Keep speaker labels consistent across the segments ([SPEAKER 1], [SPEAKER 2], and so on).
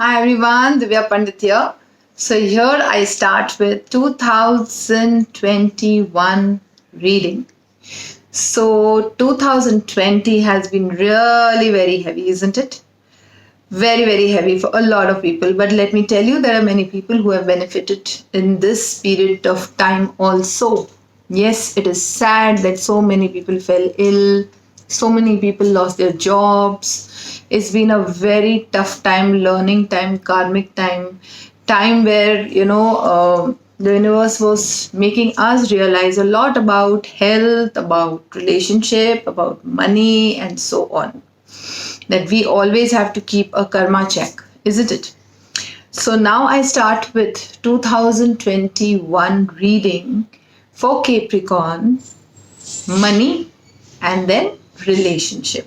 [SPEAKER 1] Hi everyone, Divya Pandit here. So here I start with 2021 reading. So 2020 has been really very heavy, isn't it? Very, very heavy for a lot of people. But let me tell you, there are many people who have benefited in this period of time also. Yes, it is sad that so many people fell ill, so many people lost their jobs. It's been a very tough time, learning time, karmic time, time where, the universe was making us realize a lot about health, about relationship, about money, and so on, that we always have to keep a karma check, isn't it? So now I start with 2021 reading for Capricorn, money, and then relationship.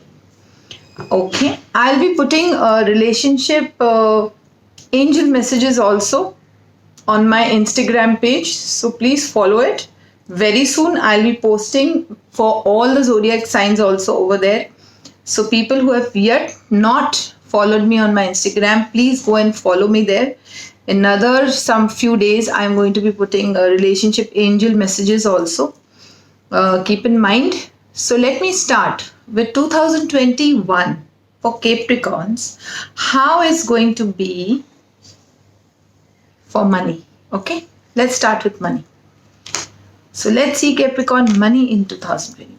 [SPEAKER 1] Okay, I'll be putting a relationship angel messages also on my Instagram page, so please follow it. Very soon I'll be posting for all the zodiac signs also over there. So people who have yet not followed me on my Instagram, please go and follow me there. Another some few days I'm going to be putting relationship angel messages also. Keep in mind. So let me start with 2021 for Capricorns. How is going to be for money? Okay, let's start with money. So let's see Capricorn money in 2021.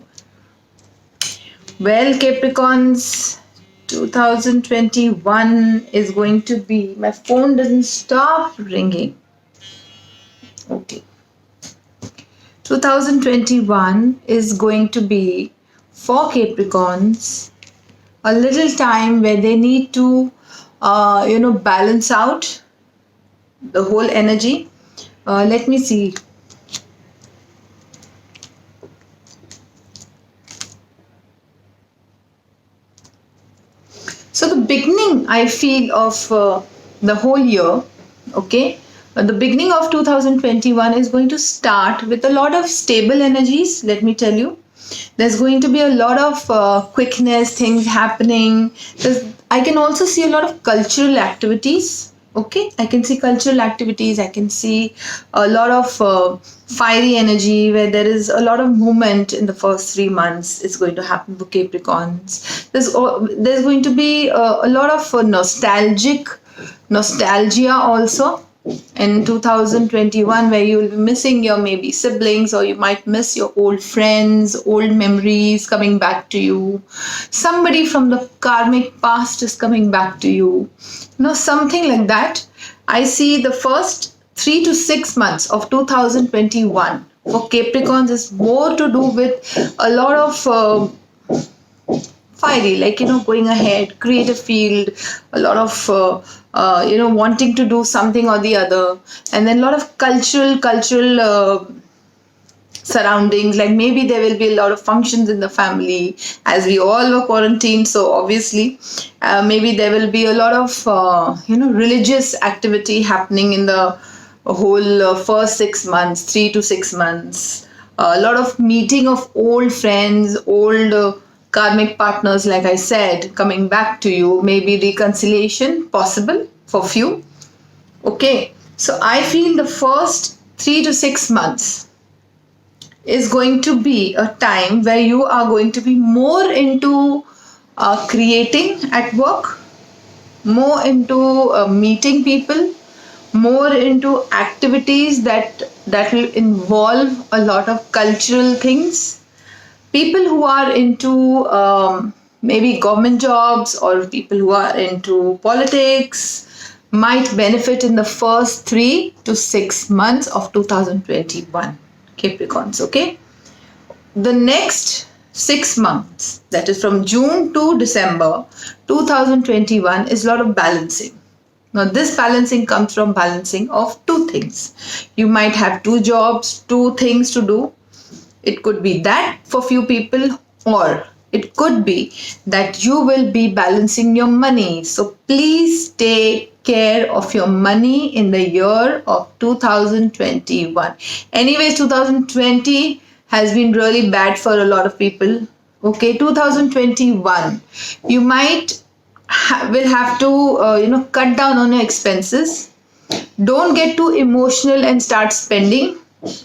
[SPEAKER 1] Well, Capricorns, 2021 is going to be, my phone doesn't stop ringing. Okay. 2021 is going to be for Capricorns a little time where they need to, balance out the whole energy. Let me see. So the beginning, I feel, of the whole year, okay, the beginning of 2021 is going to start with a lot of stable energies, let me tell you. There's going to be a lot of quickness, things happening. I can also see a lot of cultural activities. Okay, I can see cultural activities. I can see a lot of fiery energy where there is a lot of movement in the first 3 months. It's going to happen for Capricorns. There's going to be a lot of nostalgia also in 2021, where you will be missing your maybe siblings, or you might miss your old friends, old memories coming back to you. Somebody from the karmic past is coming back to you, something like that. I see the first 3 to 6 months of 2021 for Capricorns is more to do with a lot of fiery, like going ahead, create a field, a lot of wanting to do something or the other, and then a lot of cultural surroundings, like maybe there will be a lot of functions in the family, as we all were quarantined, so obviously maybe there will be a lot of religious activity happening in the whole first 6 months, 3 to 6 months. A lot of meeting of old friends, old karmic partners, like I said, coming back to you. Maybe reconciliation possible for few. Okay, so I feel the first 3 to 6 months is going to be a time where you are going to be more into creating at work, more into meeting people, more into activities that will involve a lot of cultural things. People who are into maybe government jobs, or people who are into politics might benefit in the first 3 to 6 months of 2021, Capricorns. Okay, the next 6 months, that is from June to December 2021, is a lot of balancing. Now this balancing comes from balancing of two things. You might have 2 jobs, 2 things to do. It could be that for few people, or it could be that you will be balancing your money. So please take care of your money in the year of 2021. Anyways, 2020 has been really bad for a lot of people. Okay, 2021, you might will have to cut down on your expenses. Don't get too emotional and start spending.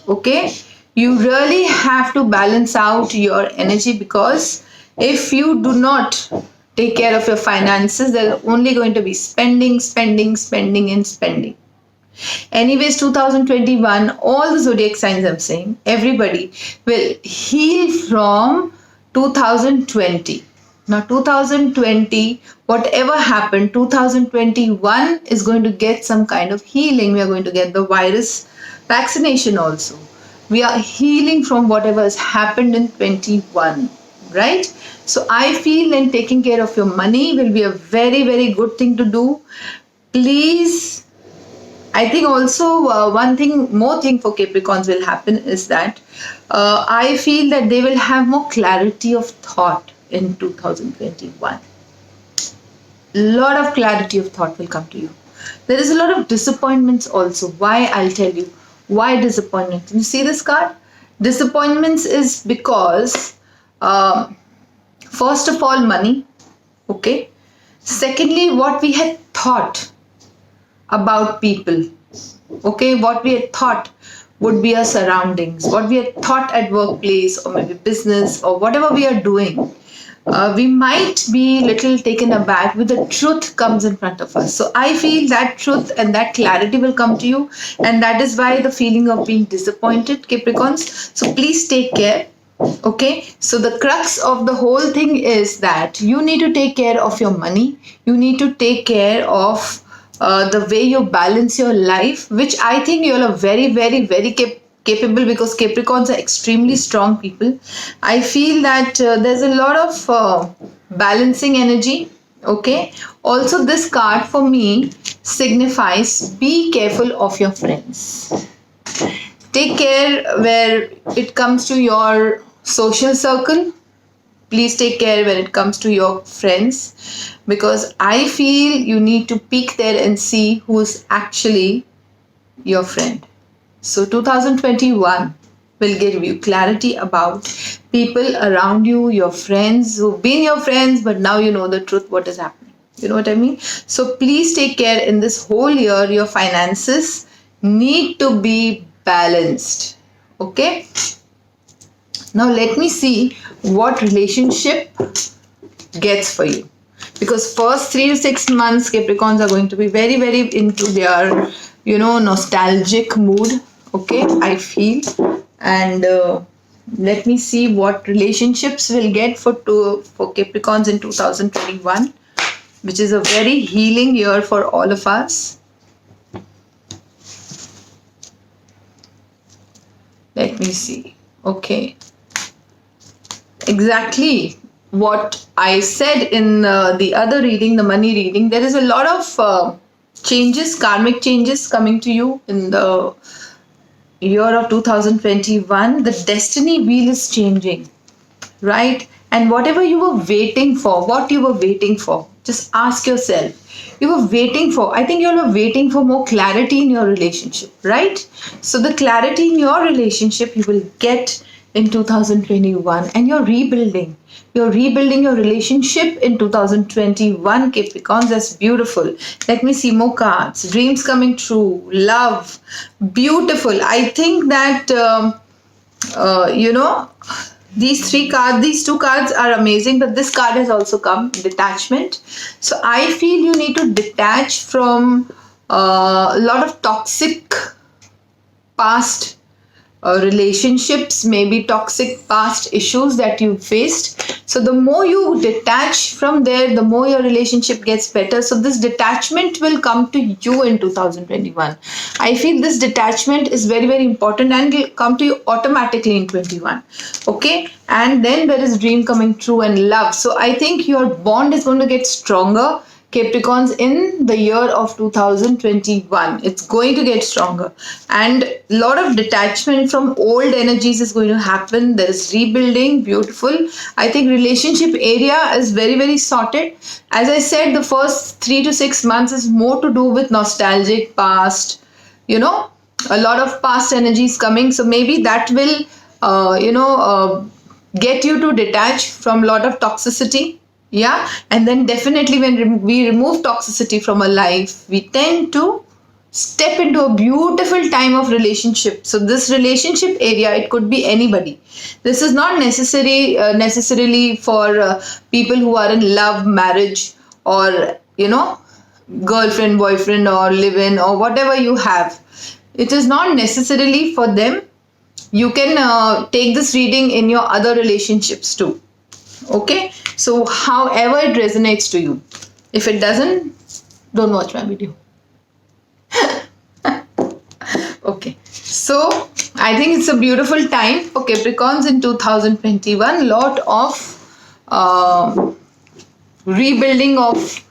[SPEAKER 1] Okay, you really have to balance out your energy, because if you do not take care of your finances, they're only going to be spending, spending, spending, and spending. Anyways, 2021, all the zodiac signs, I'm saying, everybody will heal from 2020. Now, 2020, whatever happened, 2021 is going to get some kind of healing. We are going to get the virus vaccination also. We are healing from whatever has happened in 21, right? So, I feel then taking care of your money will be a very, very good thing to do. Please, I think also more thing for Capricorns will happen is that I feel that they will have more clarity of thought in 2021. Lot of clarity of thought will come to you. There is a lot of disappointments also. Why? I'll tell you. Why disappointments? You see this card? Disappointments is because, first of all, money. Okay. Secondly, what we had thought about people. Okay, what we had thought would be our surroundings, what we had thought at workplace or maybe business or whatever we are doing. We might be little taken aback with the truth comes in front of us. So I feel that truth and that clarity will come to you, and that is why the feeling of being disappointed, Capricorns. So please take care. Okay, so the crux of the whole thing is that you need to take care of your money. You need to take care of the way you balance your life, which I think you are very, very, very capable, because Capricorns are extremely strong people. I feel that there's a lot of balancing energy. Okay, also this card for me signifies be careful of your friends. Take care where it comes to your social circle. Please take care when it comes to your friends, because I feel you need to peek there and see who's actually your friend. So 2021 will give you clarity about people around you, your friends who've been your friends, but now you know the truth, what is happening. You know what I mean? So please take care in this whole year. Your finances need to be balanced. Okay? Now let me see what relationship gets for you. Because first 3 to 6 months, Capricorns are going to be very, very into their, nostalgic mood. Okay, I feel. And let me see what relationships will get for Capricorns in 2021, which is a very healing year for all of us. Let me see. Okay. Exactly what I said in the other reading, the money reading. There is a lot of changes, karmic changes coming to you in the year of 2021. The destiny wheel is changing, right? And whatever you were waiting for, just ask yourself. You were waiting for, I think you were waiting for more clarity in your relationship, right? So the clarity in your relationship you will get in 2021, and you're rebuilding your relationship in 2021, Capricorns. That's beautiful. Let me see more cards. Dreams coming true, love, beautiful. I think that these two cards are amazing, but this card has also come, detachment. So I feel you need to detach from a lot of toxic past relationships, maybe toxic past issues that you faced. So the more you detach from there, the more your relationship gets better. So this detachment will come to you in 2021. I feel this detachment is very, very important and will come to you automatically in 21. Okay, and then there is dream coming true and love. So I think your bond is going to get stronger, Capricorns, in the year of 2021. It's going to get stronger, and a lot of detachment from old energies is going to happen. There is rebuilding, beautiful. I think relationship area is very, very sorted. As I said, the first 3 to 6 months is more to do with nostalgic past, a lot of past energies coming. So maybe that will, get you to detach from a lot of toxicity. Yeah, and then definitely when we remove toxicity from our life, we tend to step into a beautiful time of relationship. So this relationship area, it could be anybody. This is not necessarily for people who are in love, marriage, or girlfriend, boyfriend, or live in, or whatever you have. It is not necessarily for them. You can take this reading in your other relationships too. Okay, so however it resonates to you. If it doesn't, don't watch my video. Okay, so I think it's a beautiful time for Capricorns in 2021. Lot of rebuilding of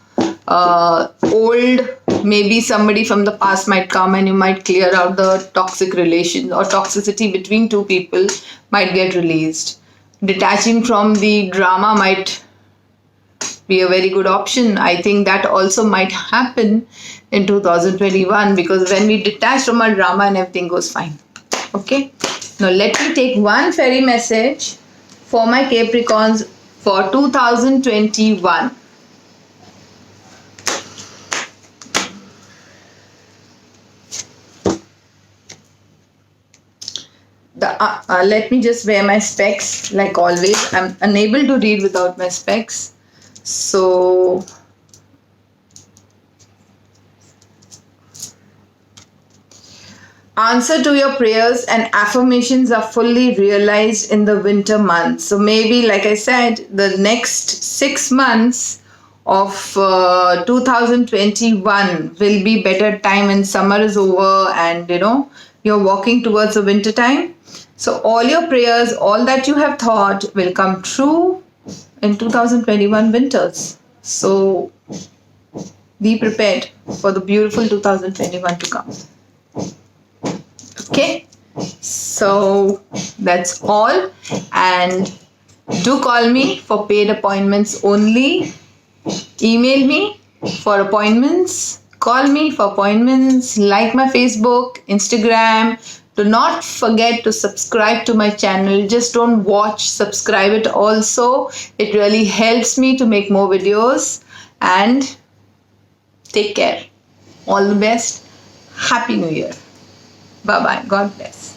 [SPEAKER 1] old, maybe somebody from the past might come and you might clear out the toxic relation, or toxicity between two people might get released. Detaching from the drama might be a very good option. I think that also might happen in 2021, because when we detach from our drama and everything goes fine. Okay, now let me take one fairy message for my Capricorns for 2021. Let me just wear my specs like always. I'm unable to read without my specs. So answer to your prayers and affirmations are fully realized in the winter months. So maybe, like I said, the next 6 months of 2021 will be better time when summer is over and you're walking towards the winter time. So all your prayers, all that you have thought will come true in 2021 winters. So be prepared for the beautiful 2021 to come. Okay, so that's all, and do call me for paid appointments only. Email me for appointments, call me for appointments, like my Facebook, Instagram. Do not forget to subscribe to my channel. Just don't watch, subscribe it also. It really helps me to make more videos. And take care. All the best. Happy New Year. Bye bye. God bless.